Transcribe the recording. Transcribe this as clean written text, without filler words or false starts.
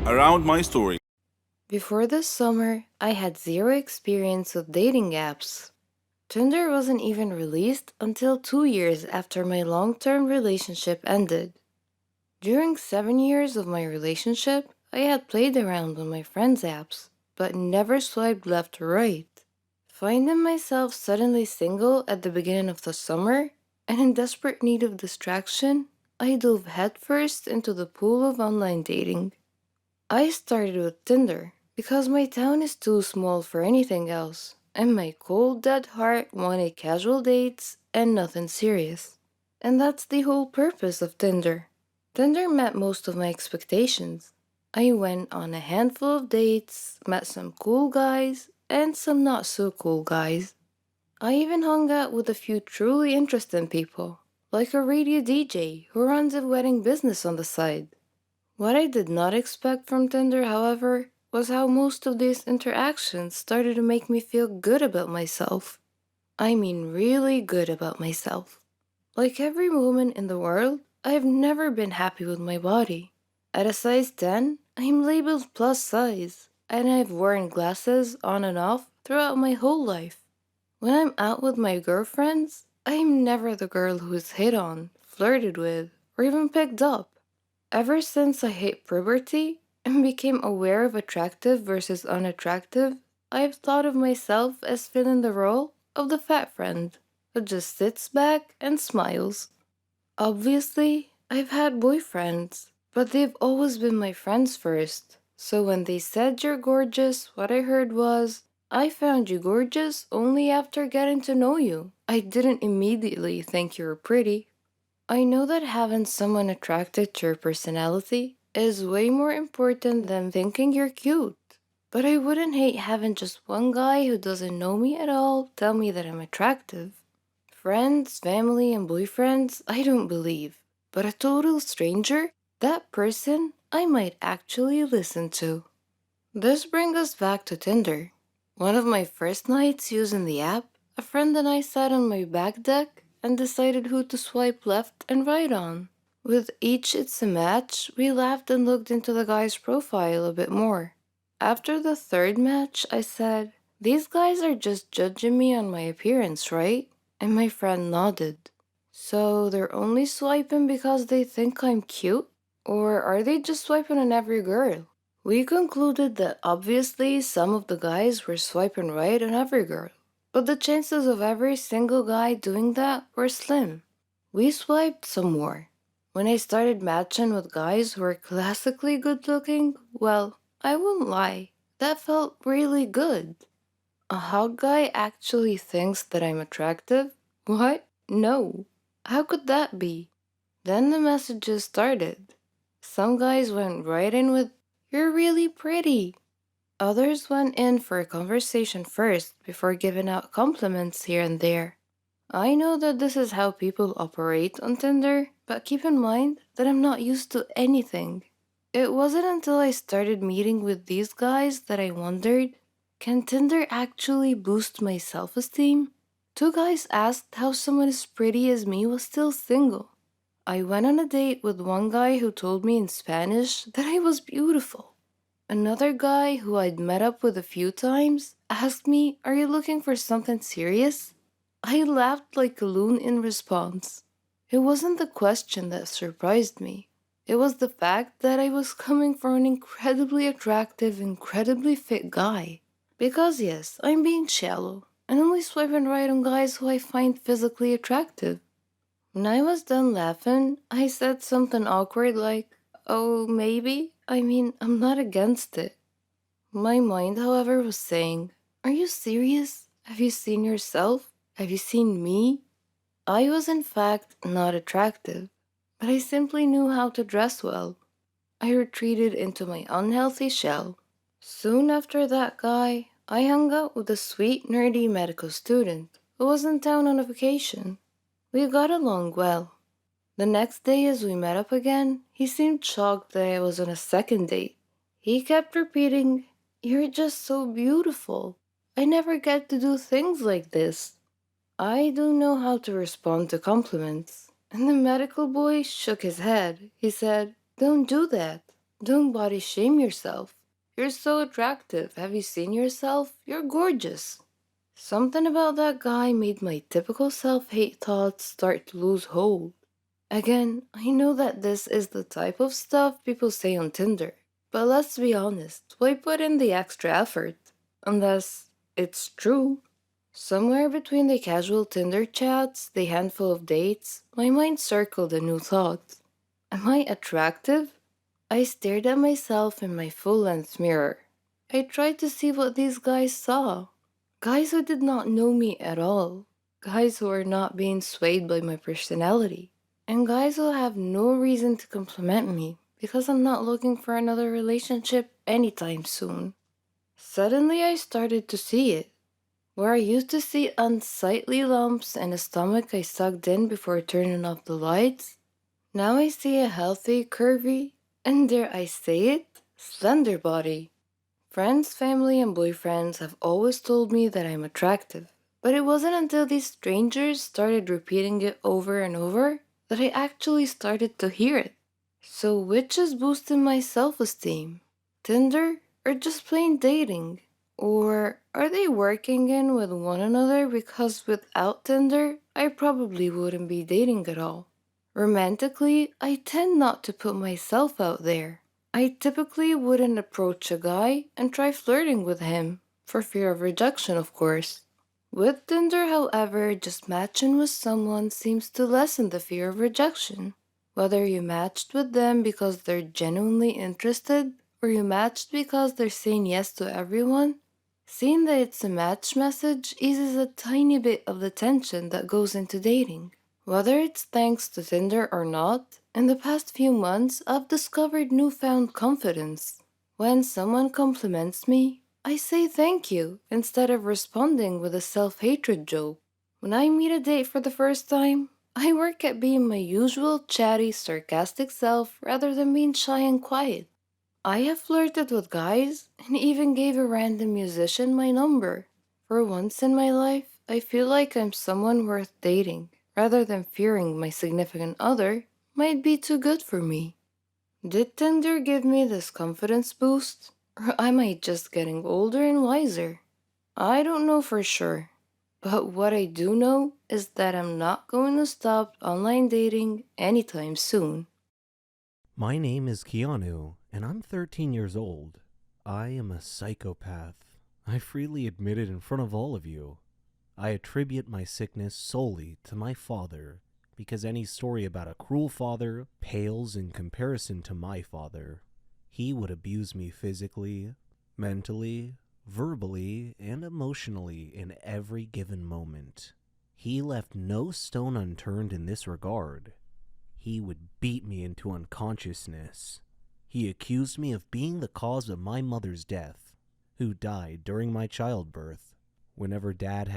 around my story. Before this summer, I had zero experience with dating apps. Tinder wasn't even released until 2 years after my long term relationship ended. During 7 years of my relationship, I had played around on my friends' apps, but never swiped left or right. Finding myself suddenly single at the beginning of the summer and in desperate need of distraction, I dove headfirst into the pool of online dating. I started with Tinder because my town is too small for anything else, and my cold dead heart wanted casual dates and nothing serious. And that's the whole purpose of Tinder. Tinder met most of my expectations. I went on a handful of dates, met some cool guys, and some not so cool guys. I even hung out with a few truly interesting people, like a radio DJ who runs a wedding business on the side. What I did not expect from Tinder, however, was how most of these interactions started to make me feel good about myself. I mean, really good about myself. Like every woman in the world, I have never been happy with my body. At a size 10, I am labeled plus size, and I've worn glasses on and off throughout my whole life. When I'm out with my girlfriends, I am never the girl who is hit on, flirted with, or even picked up. Ever since I hit puberty and became aware of attractive versus unattractive, I've thought of myself as filling the role of the fat friend who just sits back and smiles. Obviously, I've had boyfriends, but they've always been my friends first. So when they said you're gorgeous, what I heard was, I found you gorgeous only after getting to know you. I didn't immediately think you were pretty. I know that having someone attracted to your personality is way more important than thinking you're cute. But I wouldn't hate having just one guy who doesn't know me at all tell me that I'm attractive. Friends, family, and boyfriends, I don't believe. But a total stranger, that person I might actually listen to. This brings us back to Tinder. One of my first nights using the app, a friend and I sat on my back deck and decided who to swipe left and right on. With each it's a match, we laughed and looked into the guy's profile a bit more. After the third match, I said, these guys are just judging me on my appearance, right? And my friend nodded. So they're only swiping because they think I'm cute? Or are they just swiping on every girl? We concluded that obviously some of the guys were swiping right on every girl, but the chances of every single guy doing that were slim. We swiped some more. When I started matching with guys who were classically good looking, well, I won't lie, that felt really good. A hot guy actually thinks that I'm attractive? What? No. How could that be? Then the messages started. Some guys went right in with, you're really pretty. Others went in for a conversation first before giving out compliments here and there. I know that this is how people operate on Tinder, but keep in mind that I'm not used to anything. It wasn't until I started meeting with these guys that I wondered, can Tinder actually boost my self esteem? Two guys asked how someone as pretty as me was still single. I went on a date with one guy who told me in Spanish that I was beautiful. Another guy who I'd met up with a few times asked me, are you looking for something serious? I laughed like a loon in response. It wasn't the question that surprised me. It was the fact that I was coming from an incredibly attractive, incredibly fit guy. Because yes, I'm being shallow and only swiping right on guys who I find physically attractive. When I was done laughing, I said something awkward like, oh, maybe? I mean, I'm not against it. My mind, however, was saying, are you serious? Have you seen yourself? Have you seen me? I was, in fact, not attractive, but I simply knew how to dress well. I retreated into my unhealthy shell. Soon after that guy, I hung out with a sweet, nerdy medical student who was in town on a vacation. We got along well. The next day, as we met up again, he seemed shocked that I was on a second date. He kept repeating, you're just so beautiful. I never get to do things like this. I don't know how to respond to compliments. And the medical boy shook his head. He said, don't do that. Don't body shame yourself. You're so attractive. Have you seen yourself? You're gorgeous. Something about that guy made my typical self hate thoughts start to lose hold. Again, I know that this is the type of stuff people say on Tinder, but let's be honest, why put in the extra effort? Unless it's true. Somewhere between the casual Tinder chats, the handful of dates, my mind circled a new thought. Am I attractive? I stared at myself in my full length mirror. I tried to see what these guys saw. Guys who did not know me at all. Guys who are not being swayed by my personality. And guys who have no reason to compliment me because I'm not looking for another relationship anytime soon. Suddenly I started to see it. Where I used to see unsightly lumps and a stomach I sucked in before turning off the lights, now I see a healthy, curvy, and dare I say it, slender body. Friends, family, and boyfriends have always told me that I'm attractive, but it wasn't until these strangers started repeating it over and over that I actually started to hear it. So, which is boosting my self esteem? Tinder or just plain dating? Or are they working in with one another because without Tinder, I probably wouldn't be dating at all? Romantically, I tend not to put myself out there. I typically wouldn't approach a guy and try flirting with him, for fear of rejection, of course. With Tinder, however, just matching with someone seems to lessen the fear of rejection. Whether you matched with them because they're genuinely interested, or you matched because they're saying yes to everyone, seeing that it's a match message eases a tiny bit of the tension that goes into dating. Whether it's thanks to Tinder or not, in the past few months I've discovered newfound confidence. When someone compliments me, I say thank you instead of responding with a self hatred joke. When I meet a date for the first time, I work at being my usual chatty, sarcastic self rather than being shy and quiet. I have flirted with guys and even gave a random musician my number. For once in my life, I feel like I'm someone worth dating, rather than fearing my significant other might be too good for me. Did Tinder give me this confidence boost? Or am I just getting older and wiser? I don't know for sure. But what I do know is that I'm not going to stop online dating anytime soon. My name is Keanu, and I'm 13 years old. I am a psychopath. I freely admit it in front of all of you. I attribute my sickness solely to my father, because any story about a cruel father pales in comparison to my father. He would abuse me physically, mentally, verbally, and emotionally in every given moment. He left no stone unturned in this regard. He would beat me into unconsciousness. He accused me of being the cause of my mother's death, who died during my childbirth. Whenever Dad